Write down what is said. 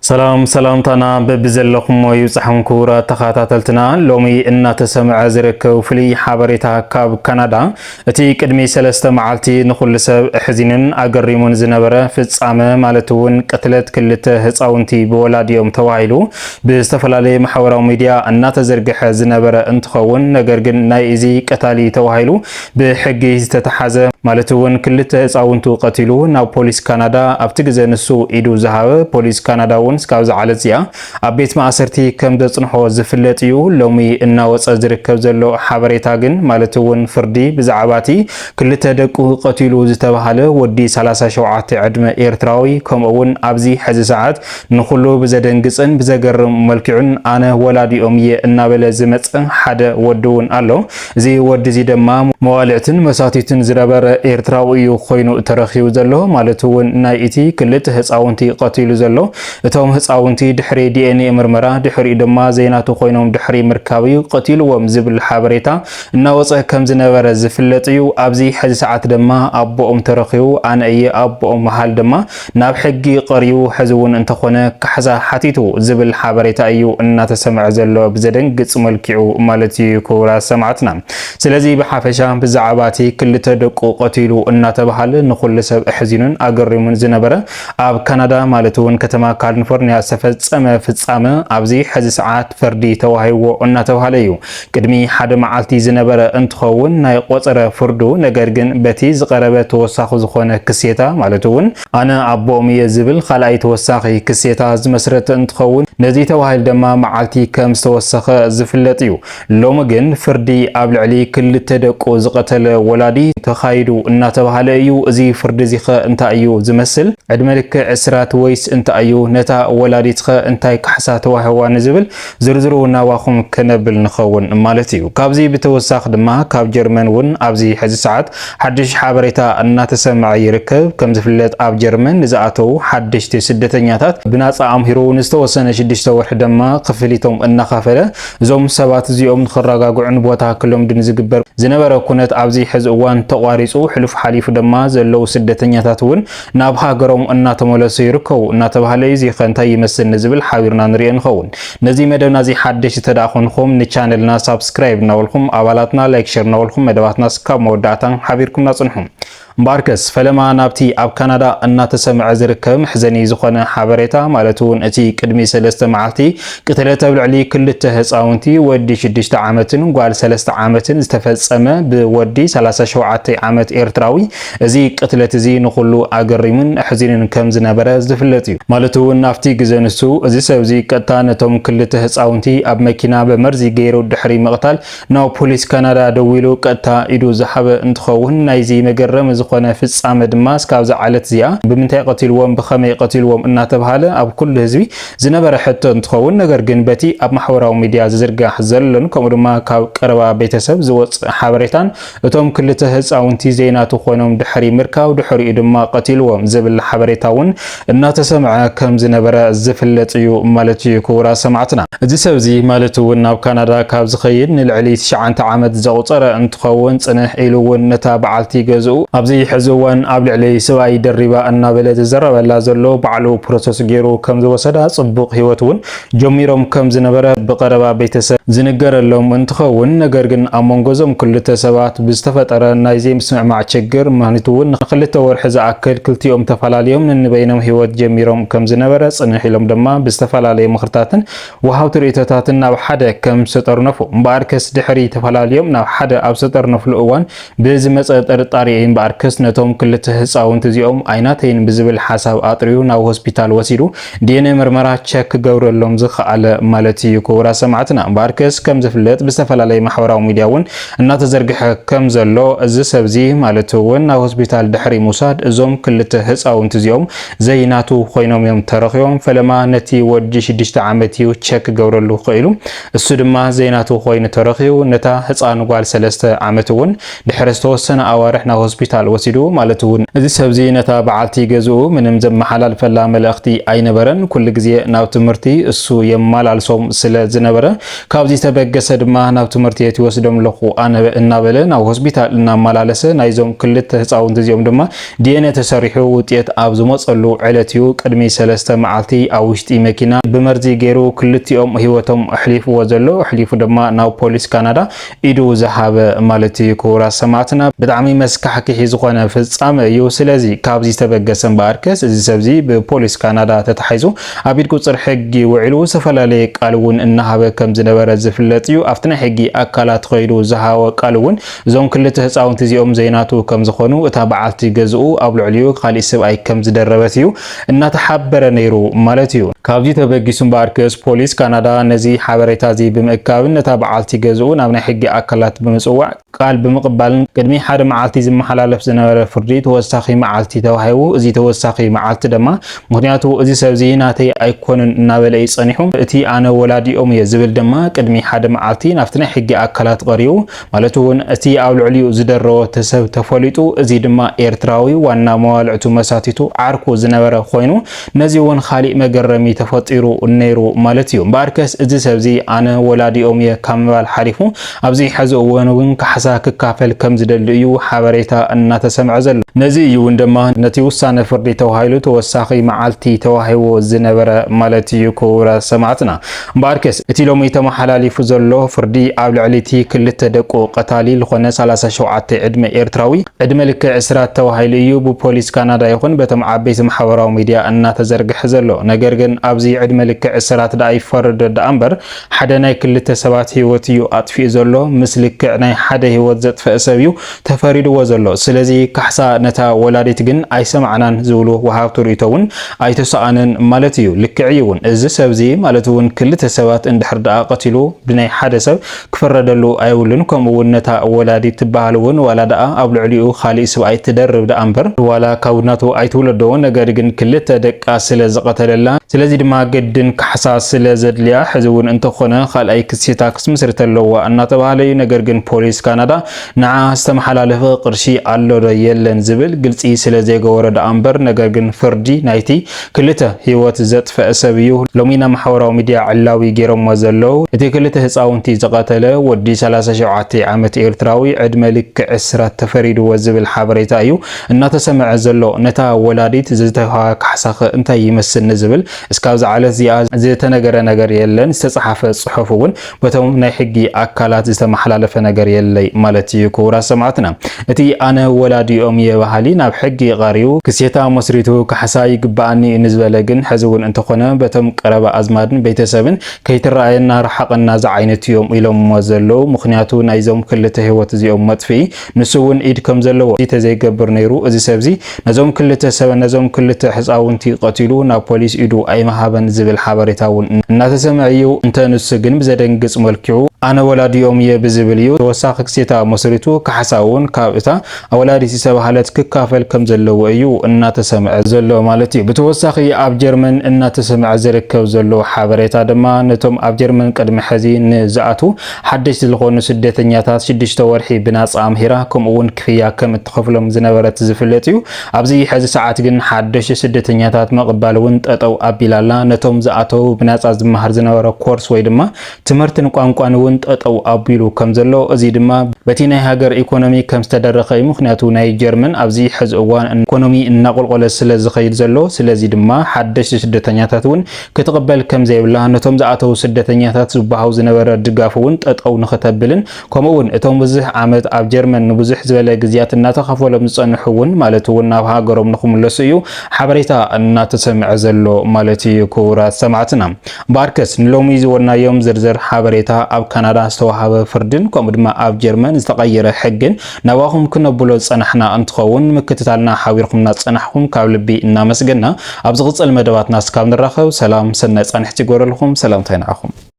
سلام تانا ببزلكم ويصحون كورة تخاتلتنا لومي إن تسمع زرك وفلي حبرتها كاب كندا تي قدمي سلسته معلتي نخل سب حزينن اقريمون زنبره فصامه مالتون قتلت كلته هصاونتي بولاديوم توايلو بستفلالي محوراو ميديا ان تزرغخ زنبره انتخون ነገር ግን ናይ እዚ ቀታሊ ተዋሂሉ بحقي ዝተተሓዘ مالتون كلته هصاونቱ قتيلو ናብ ፖሊስ ካናዳ ኣብቲ ግዜ ንሱ ኢዱ ዝሃበ ፖሊስ ካናዳ سكاوز على زيا أبيت ما أسرتي كم دصنحو زفلتيو لومي إننا وصل زركب زلو حبريتاجن مالتون فردي بزعباتي كل تدقو قتيلو زتبهاله ودي 37 عدم إيرتراوي كم أون أبزي حز ساعات نخلو بزدنقصن بزقرم ملكعن أنا ولادي أمي إننا بلازمت حدا ودون ألو زي ود زي دما موالعتن مساتيتن زربر إيرتراوي خوينو ترخيو زلو مالتون نايتي كل تهصاونتي قتيلو زلو توم هصاونتي دحري دي ان اي مرمرا دحري دما زيناتو خوينوم دحري مركاوي قتيلوم زبل حبريتا ناوصه كم زنبره زفلطيو ابزي حج ساعات دما ابوم ترخيو انا اي ابوم محل دما ناب حقي قريو حزون انت خونه كحزا حتيتو زبل حبريتا ايو ان تسمع زلو بزدنقص ملكيو مالتي كورا سمعتنا سلازي بحافشا بزعباتي كل تدقو قتيلو ان تبحال نخل سب حزينن اقريمون زنبره اب كندا مالتون كتما كاليفورنيا سفصمه فصامه ابزي حز ساعات فردي توهيو ان توهاليو قدمي حد معالتي زنبره انتخون ناي قصره فردو ነገር ግን በቲ ዝቀረበ ተወሳኺ ዝኾነ ክሴታ ማለቱን አነ አቦም የዝብል خلای ተወሳኺ ክሴታ ዝመስረት እንትኸውን ነዚ ተዋሂል ደማ معالتي ከም ዝተወሰኸ ዝፍለጥዩ ሎሚ ግን ፍርዲ ኣብ ልዕሊ ክልተ ደቆ ዝቀተለ ወላዲ ተኻይዱ እናተባሃለ እዩ እዚ ፍርዲ ዚኸ እንታይ እዩ ዝመስል ዕድመልክ ዕስራት ወይስ እንታይ እዩ ነታ ወላዲትኸ እንታይ ካሕሳ ተዋህዋ ንዝብል ዝርዝሩ ናዋኹም ከነብል ንኸውን ማለት እዩ ካብዚ ብተወሳኺ ድማ ካብ ጀርመን ውን ኣብዚ ሕዚ ሰዓት ሓድሽ ሓበሬታ እናተሰምዐ ይርከብ ከም ዝፍለጥ ኣብ ጀርመን ዝኣተው ሓድሽቲ ስደተኛታት ብናፃ ኣምሂሮ ንዝተወሰነ 6 ወርሒ ድማ ክፍሊቶም እናኻፈለ እዞም ሰባት እዚኦም ንኽረጋግዑን ቦታ ክሎም ድን ዝግበር ዝነበረ ኩነት ኣብዚ ሕዚ እዋን ተቋሪፁ ሕልፍ ሓሊፉ ድማ ዘለው ስደተኛታት ውን ናብ ሃገሮም እናተመለሱ ይርከቡ እናተባሃለ እዚ خنታይ ይመስል ንዝብል ሓቢርና ንሪኦ ንኸውን ነዚ መደብና እዚ ሓድሽ ተዳኹንኩም ንቻነልና ሳብስክራይብ ናውልኩም አባላትና ላይክ ሼር ናውልኩም መደባትና ስካብ መወዳእታን ሓቢርኩም ናጽንሑም مباركس فلما نابتي اب كندا ان تسمع زركم حزني زخونه حبريتا مالتون اتي قدمي 3 معالتي قتلته بالعلي كلته هصاونتي ودي 6 عامتن قال 3 عامتن استفصمه بودي 37 عامت ايرتراوي ازي قتلت زي نخلو اقريمن حزينن كم زنبره زفلتي مالتون نافتي غزنسو ازي سبزي قطانتهم كلته هصاونتي اب مكينا بمرزي غيرو دحري مقتال ناو بوليس كندا دويلو قطا ايدو زحبه انتخون نايزي مغرم ዝኾነ ፍጻመ ድማ ስካብ ዝዓለት ዝያ ብምንታይ ቀቲልዎም ብኸመይ ቀቲልዎም እናተባሃለ ኣብ ኩሉ ህዝቢ ዝነበረ ሕቶ እንትኸውን ነገር ግን በቲ ኣብ ማሕበራዊ ሚድያ ዝዝርጋሕ ዘሎን ከምኡ ድማ ካብ ቀረባ ቤተሰብ ዝወፅ ሓበሬታን እቶም ክልተ ህፃውንቲ ዜናቱ ኮይኖም ድሕሪ ምርካብ ድሕሪኡ ድማ ቀቲልዎም ዝብል ሓበሬታውን እናተሰምዐ ከም ዝነበረ ዝፍለጥ እዩ ማለት እዩ ክቡራ ሰማዕትና እዚ ሰብዚ ማለት እውን ናብ ካናዳ ካብ ዝኸይድ ንልዕሊ 9 ዓመት ዘቁፀረ እንትኸውን ጽንሕ ኢሉ እውን ነታ በዓልቲ ገዝኡ ኣብዚ ሕዝዋን ኣብ ልዕሊ ሰብኣይ ደሪባ እናበለ ዝዘረበላ ዘሎ ባዕሉ ፕሮሰስ ገይሩ ከም ዝወሰዳ ጽቡቕ ህይወቱን ጀሚሮም ከም ዝነበረ በቀረባ ቤተሰብ ዝነገረሎም እንትኸውን ነገር ግን ኣብ መንጎዞም ክልተ ሰባት ብዝተፈጠረ ናይ ዘይምስምዕማዕ ችግር ማህኒቱን ክልተ ወርሒ ዝኣክል ክልቲኦም ተፈላለዮም ንበይኖም ህይወት ጀሚሮም ከም ዝነበረ ጽንሕ ኢሎም ድማ ብዝተፈላለየ ምኽርታትን ወሃብቲ ርእቶታትን ናብ ሓደ ከም ዝተጠርነፉ እምበኣርከስ ድሕሪ ተፈላለዮም ናብ ሓደ ኣብ ዝተጠርነፍሉ እዋን ብዝመፀ ጥርጣሬ እምበኣርከስ ነቶም ክልተ ህፃውንቲ እዚኦም ኣይናተይን ብዝብል ሓሳብ ኣጥርዩ ናብ ሆስፒታል ወሲዱ ዲኤንኤ ምርመራ ቸክ ገብረሎም ዝኽኣለ ማለት እዩ ክቡራ ሰማዕትና እምበኣርከስ ከም ዝፍለጥ ብዝተፈላለየ ማሕበራዊ ሚድያ ውን እናተዘርግሐ ከም ዘሎ እዚ ሰብዚ ማለት እውን ናብ ሆስፒታል ድሕሪ ሙሳድ እዞም ክልተ ህፃውንቲ እዚኦም ዘይናቱ ኮይኖም እዮም ተረኺቦም ፈለማ ነቲ ወዲ 6 ዓመት እዩ ቸክ ገብረሉ ኽኢሉ እሱ ድማ ዘይናቱ ኮይኑ ተረኺቡ ነታ ህፃን ጓል 3 ዓመት ውን ድሕሪ ዝተወሰነ ኣዋርሕ ናብ ሆስፒታል ወሲዱ ማለት እውን እዚ ሰብዚ ነታ በዓልቲ ገዝኡ ምንም ዘመሓላልፈላ መልእኽቲ ኣይነበረን ኩሉ ግዜ ናብ ትምህርቲ እሱ የማላልሶም ስለ ዝነበረ ካብዚ ተበገሰ ድማ ናብ ትምህርቲ ይወስዶም ለኹ ኣነ እናበለ ናብ ሆስፒታል እናማላለሰ ናይዞም ክልተ ህፃውንቲ እዚኦም ድማ ዲኤንኤ ተሰሪሑ ውጤት ኣብ ዝመፀሉ ዕለትዩ ቅድሚ 3 መዓልቲ ኣብ ውሽጢ መኪና ብመርዚ ገይሩ ክልቲኦም ህይወቶም ኣሕሊፍዎ ዘሎ ኣሕሊፉ ድማ ናብ ፖሊስ ካናዳ ኢዱ ዝሃበ ማለት እዩ ክቡራት ሰማዕትና ብጣዕሚ መስካሕክሒ ዝኾነ ፍጻመ እዩ ስለዚ ካብዚ ተበገሰ እምበኣርከስ እዚ ሰብዚ ብፖሊስ ካናዳ ተታሒዙ ኣብ ኢድ ቁፅር ሕጊ ውዒሉ ዝተፈላለየ ቃል እውን እናሃበ ከም ዝነበረ ዝፍለጥ እዩ ኣብቲ ናይ ሕጊ ኣካላት ኸይዱ ዝሃወ ቃል እውን እዞም ክልተ ህፃውንቲ እዚኦም ዘይናቱ ከም ዝኾኑ እታ በዓልቲ ገዝኡ ኣብ ልዕሊኡ ካሊእ ሰብኣይ ከም ዝደረበት እዩ እናተሓበረ ነይሩ ማለት እዩ ካብዚ ተበጊሱ እምበኣርከስ ፖሊስ ካናዳ ነዚ ሓበሬታ እዚ ብምእካብን ነታ በዓልቲ ገዝኡ ናብ ናይ ሕጊ ኣካላት ብምጽዋዕ ቃል ብምቕባልን ቅድሚ ሓደ መዓልቲ ዝመሓላለፍ ዝነበረ ፍርዲ ተወሳኺ መዓልቲ ተዋሂቡ እዚ ተወሳኺ መዓልቲ ድማ ምክንያቱ እዚ ሰብዚ ናተይ ኣይኮነን እናበለ ይጸኒሑ እቲ ኣነ ወላዲኦም እየ ዝብል ድማ ቅድሚ ሓደ መዓልቲ ናብቲ ናይ ሕጊ ኣካላት ቀሪቡ ማለት እውን እቲ ኣብ ልዕሊኡ ዝደረቦ ተሰብ ተፈሊጡ እዚ ድማ ኤርትራዊ ዋና መዋልዕቱ መሳቲቱ ዓርኩ ዝነበረ ኮይኑ ነዚ እውን ካሊእ መገረሚ ተፈጢሩ ነይሩ ማለት እዩ እምበኣርከስ እዚ ሰብዚ ኣነ ወላዲኦም እየ ካብ ምባል ሓሊፉ ኣብዚ ሕዚ እዋን እውን ካሕሳ ክካፈል ከም ዝደሊ እዩ ሓበሬታ እናተሰምዐ ዘሎ ነዚ እዩ እውን ድማ ነቲ ውሳነ ፍርዲ ተዋሂሉ ተወሳኺ መዓልቲ ተዋሂቡ ዝነበረ ማለት እዩ ክቡራት ሰማዕትና እምበኣርከስ እቲ ሎሚ ተመሓላሊፉ ዘሎ ፍርዲ ኣብ ልዕሊ እቲ ክልተ ደቁ ቀታሊ ዝኾነ 37 ዕድመ ኤርትራዊ ዕድመ ልክዕ እስራት ተዋሂሉ እዩ ብፖሊስ ካናዳ ይኹን በቶም ዓበይቲ ማሕበራዊ ሚድያ እናተዘርግሐ ዘሎ ነገር ግን ኣብዚ ዕድመ ልክዕ እስራት ዳ ይፈርድ ዳ እምበር ሓደ ናይ ክልተ ሰባት ህይወት እዩ ኣጥፊኡ ዘሎ ምስ ልክዕ ናይ ሓደ ህይወት ዘጥፍአ ሰብ እዩ ተፈሪድዎ ዘሎ ስለዚ ካሕሳ ነታ ወላዲት ግን ኣይሰማዕናን ዝብሉ ወሃብቲ ርእቶ እውን ኣይተሰኣነን ማለት እዩ ልክዕ እውን እዚ ሰብዚ ማለት እውን ክልተ ሰባት እንድሕር ደኣ ቀቲሉ ብናይ ሓደ ሰብ ክፈረደሉ ኣይውልን ከምኡ እውን ነታ ወላዲት ትበሃል እውን ዋላ ደኣ ኣብ ልዕሊኡ ካሊእ ሰብኣይ ትደርብ ዳ እምበር ዋላ ካብናቱ ኣይትውለዶ ነገር ግን ክልተ ደቃ ስለ ዝቀተለላ ስለዚ ድማ ገድን ካሕሳ ስለ ዘድልያ ሕዚ እውን እንተኾነ ካልኣይ ክስታ ክስምስርት ኣለዋ እናተባሃለ እዩ ነገር ግን ፖሊስ ካናዳ ንዓ ዝተመሓላለፈ ቅርሺ ኣሎ ዶ የለን ዝብል ግልፂ ስለ ዘይገበረ ዳ እምበር ነገር ግን ፍርዲ ናይቲ ክልተ ህይወት ዘጥፍአ ሰብ እዩ ሎሚና ማሕበራዊ ሚድያ ዕላዊ ገይሮሞ ዘለው እቲ ክልተ ህፃውንቲ ዝቀተለ ወዲ 37 ዓመት ኤርትራዊ ዕድመ ልክዕ እስራት ተፈሪድዎ ዝብል ሓበሬታ እዩ እናተሰምዐ ዘሎ ነታ ወላዲት ዝተሃወ ካሕሳኸ እንታይ ይመስል ዝብል እስካብዚ ዓለት እዚኣ ዝተነገረ ነገር የለን ዝተጻሓፈ ጽሑፍ እውን በቶም ናይ ሕጊ ኣካላት ዝተመሓላለፈ ነገር የለይ ማለት እዩ ክቡራት ሰማዕትና እቲ ኣነ ወላዲኦም የባህሊ ናብ ሕጊ ቀሪቡ ክሴታ መስሪቱ ካሕሳ ይግባኣኒ ንዝበለ ግን ሕዚ እውን እንተኾነ በቶም ቀረባ ኣዝማድን ቤተሰብን ከይትረኣየና ረሓቐና ዝዓይነት እዮም ኢሎም ዘለው ምክንያቱ ናይዞም ክልተ ህይወት እዚኦም መጥፍኢ ንሱ እውን ኢድ ከም ዘለዎ ተዘይገብር ነይሩ እዚ ሰብዚ ነዞም ክልተ ሰብ ነዞም ክልተ ህፃውንቲ ቀቲሉ ናብ ፖሊስ ኢዱ ኣይመሃበን ዝብል ሓበሬታ እውን እናተሰምዐ እዩ እንተንሱ ግን ብዘደንግጽ መልክዑ ኣነ ወላዲኦም እየ ብዝብል እዩ ተወሳኺ ክሴታ መስሪቱ ካሕሳ እውን ካብ እታ ወላዲት ዝተባሃለት ክካፈል ከም ዘለዎ እዩ እናተሰምዐ ዘሎ ማለት እዩ ብተወሳኺ ኣብ ጀርመን እናተሰምዐ ዝርከብ ዘሎ ሓበሬታ ድማ ነቶም ኣብ ጀርመን ቅድሚ ሕዚ ንዝኣቱ ሓደሽቲ ዝኾኑ ስደተኛታት 6 ወርሒ ብናፃ ኣምሂራ ከምኡ እውን ክፍያ ከም እትኸፍሎም ዝነበረት ዝፍለጥ እዩ ኣብዚ ሕዚ ሰዓት ግን ሓደሽቲ ስደተኛታት መቕባል እውን ጠጠው ኣቢላላ ነቶም ዝኣተው ብናፃ ዝመሃር ዝነበረ ኮርስ ወይ ድማ ትምህርትን ቋንቋን እውን ጠጠው ኣቢሉ ከም ዘሎ እዚ ድማ በቲ ናይ ሃገር ኢኮኖሚ ከም ዝተደረኸ እዩ ምክንያቱ ናይ ጀርመን ኣብዚ ሕዚ እዋን ኢኮኖሚ እናቆልቆለ ስለ ዝኸይድ ዘሎ ስለዚ ድማ ሓደሽቲ ስደተኛታት እውን ክትቅበል ከም ዘይብላ ነቶም ዝኣተው ስደተኛታት ዝባሃው ዝነበረ ድጋፍ እውን ጠጠው ንኽተብልን ከምኡ እውን እቶም ብዙሕ ዓመት ኣብ ጀርመን ንብዙሕ ዝበለ ግዝያት እናተኸፈሎም ዝጸንሑ እውን ማለት እውን ናብ ሃገሮም ንኽምለሱ እዩ ሓበሬታ እናተሰምዐ ዘሎ ማለት እዩ ክቡራት ሰማዕትና እምበኣርከስ ንሎሚ ዝወናዮም ዝርዝር ሓበሬታ ኣብ ካናዳ ዝተዋሃበ ፍርድን ከምኡ ድማ ኣብ ጀርመን ዝተቀየረ ሕግን ናባኹም ክነብሎ ፀናሕና እንትኸውን ምክትታልና ሓቢርኩምና ፀናሕኩም ካብ ልቢ እናመስገና ኣብ ዝቕፅል መደባትና እስካብ ንራኸብ ሰላም ሰናይ ፃንሕቲ ይጎረልኩም ሰላምታ ይንዓኹም